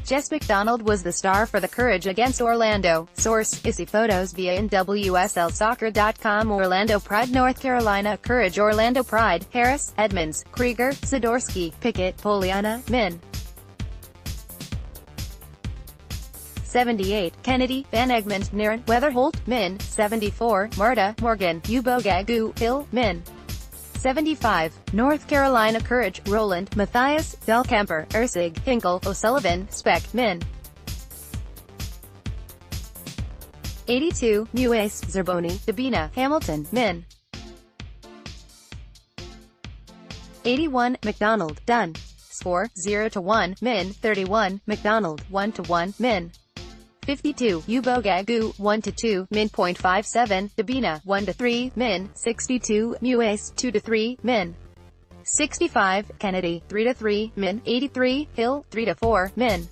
Jess McDonald was the star for the Courage against Orlando. Source: Issy Photos via NWSLsoccer.com. Orlando Pride North Carolina Courage Orlando Pride, Harris, Edmonds, Krieger, Zadorsky, Pickett, Poliana, Min. 78, Kennedy, Van Egmond, Nairn, Weatherholt, Min. 74, Marta, Morgan, Ubogagu, Hill, Min. 75, North Carolina Courage, Rowland, Mathias, Dahlkemper, Erceg, Hinkle, O'Sullivan, Speck, Min. 82, Mewis, Zerboni, Debinha, Hamilton, Min. 81, McDonald, Dunn. Score, 0-1, Min. 31, McDonald, 1-1, Min. 52, Ubogagu, 1-2, Min. .57, Debinha, 1-3, Min. 62, Mewis, 2-3, Min. 65, Kennedy, 3-3, Min. 83, Hill, 3-4, Min.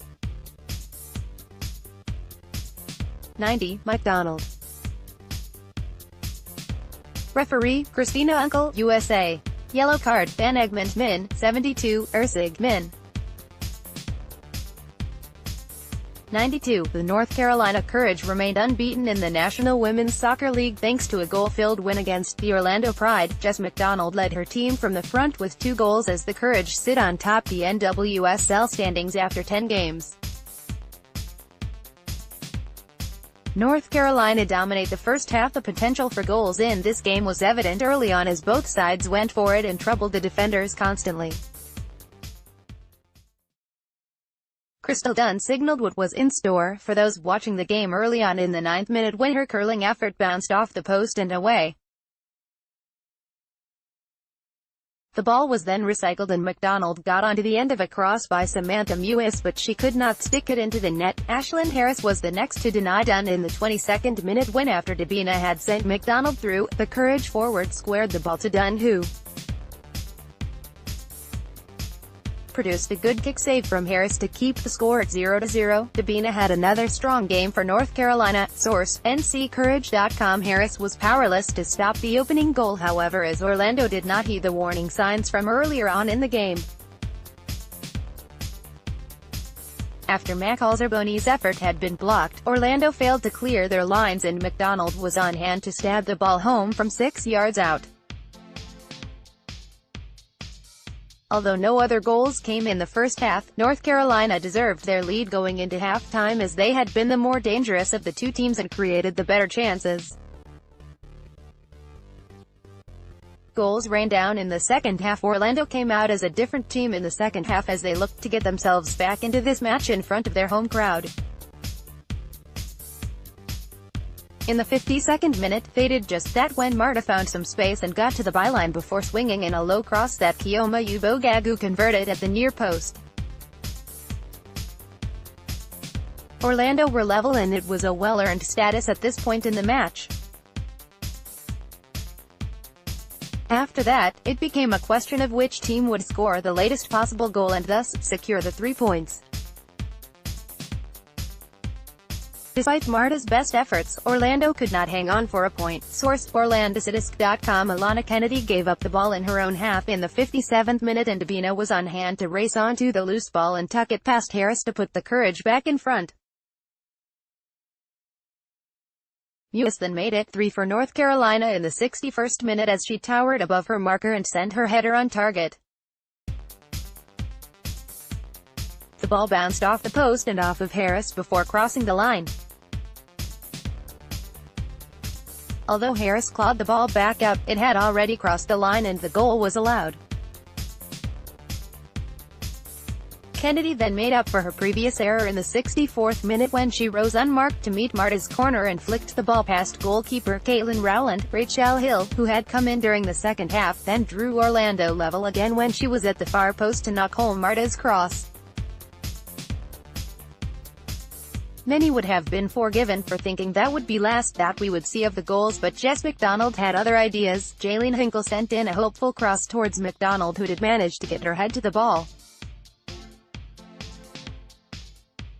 90, McDonald. Referee, Christina Uncle, USA. Yellow card, Van Egmond, Min. 72, Erceg, Min. 92, the North Carolina Courage remained unbeaten in the National Women's Soccer League thanks to a goal-filled win against the Orlando Pride. Jess McDonald led her team from the front with 2 goals as the Courage sit on top the NWSL standings after 10 games. North Carolina dominate the first half. The potential for goals in this game was evident early on as both sides went for it and troubled the defenders constantly. Crystal Dunn signaled what was in store for those watching the game early on in the 9th minute when her curling effort bounced off the post and away. The ball was then recycled and McDonald got onto the end of a cross by Samantha Mewis, but she could not stick it into the net. Ashlyn Harris was the next to deny Dunn in the 22nd minute when, after Debinha had sent McDonald through, the Courage forward squared the ball to Dunn, who produced a good kick save from Harris to keep the score at 0-0. Debinha had another strong game for North Carolina. Source: NCCourage.com. Harris was powerless to stop the opening goal, however, as Orlando did not heed the warning signs from earlier on in the game. After Zerboni's effort had been blocked, Orlando failed to clear their lines and McDonald was on hand to stab the ball home from 6 yards out. Although no other goals came in the first half, North Carolina deserved their lead going into halftime as they had been the more dangerous of the two teams and created the better chances. Goals rained down in the second half. Orlando came out as a different team in the second half as they looked to get themselves back into this match in front of their home crowd. In the 52nd minute, they did just that when Marta found some space and got to the byline before swinging in a low cross that Ubogagu converted at the near post. Orlando were level and it was a well-earned status at this point in the match. After that, it became a question of which team would score the latest possible goal and thus secure the 3 points. Despite Marta's best efforts, Orlando could not hang on for a point. Source: OrlandoCitizen.com. Alana Kennedy gave up the ball in her own half in the 57th minute and Debinha was on hand to race onto the loose ball and tuck it past Harris to put the Courage back in front. Mewis then made it 3 for North Carolina in the 61st minute as she towered above her marker and sent her header on target. The ball bounced off the post and off of Harris before crossing the line. Although Harris clawed the ball back up, it had already crossed the line and the goal was allowed. Kennedy then made up for her previous error in the 64th minute when she rose unmarked to meet Marta's corner and flicked the ball past goalkeeper Rowland. Rachel Hill, who had come in during the second half, then drew Orlando level again when she was at the far post to knock home Marta's cross. Many would have been forgiven for thinking that would be last that we would see of the goals, but Jess McDonald had other ideas. Hinkle sent in a hopeful cross towards McDonald, who did manage to get her head to the ball.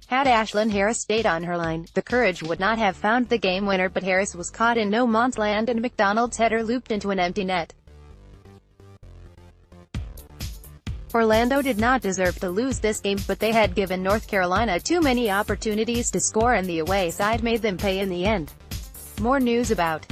Had Ashlyn Harris stayed on her line, the Courage would not have found the game winner, but Harris was caught in no man's land and McDonald's header looped into an empty net. Orlando did not deserve to lose this game, but they had given North Carolina too many opportunities to score and the away side made them pay in the end. More news about